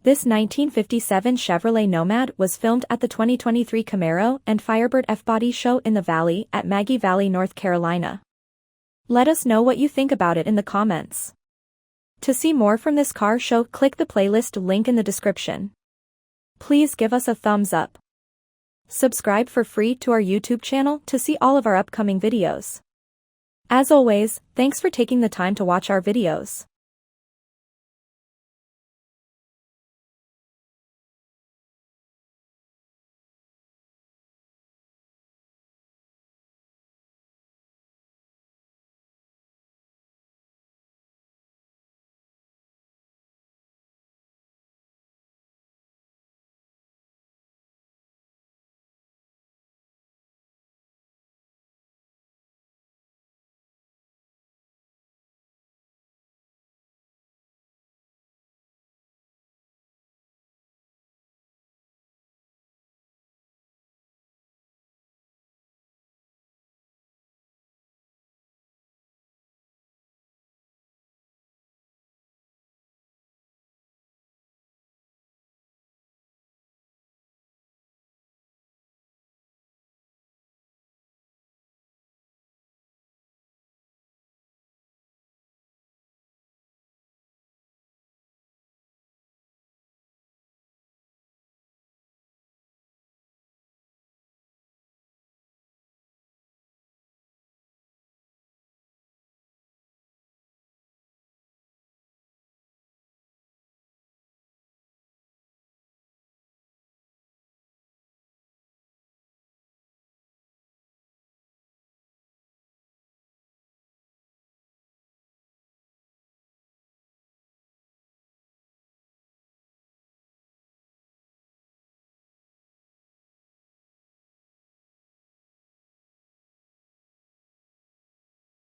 This 1957 Chevrolet Nomad was filmed at the 2023 Camaro and Firebird F-Body show in the Valley at Maggie Valley, North Carolina. Let us know what you think about it in the comments. To see more from this car show, click the playlist link in the description. Please give us a thumbs up. Subscribe for free to our YouTube channel to see all of our upcoming videos. As always, thanks for taking the time to watch our videos.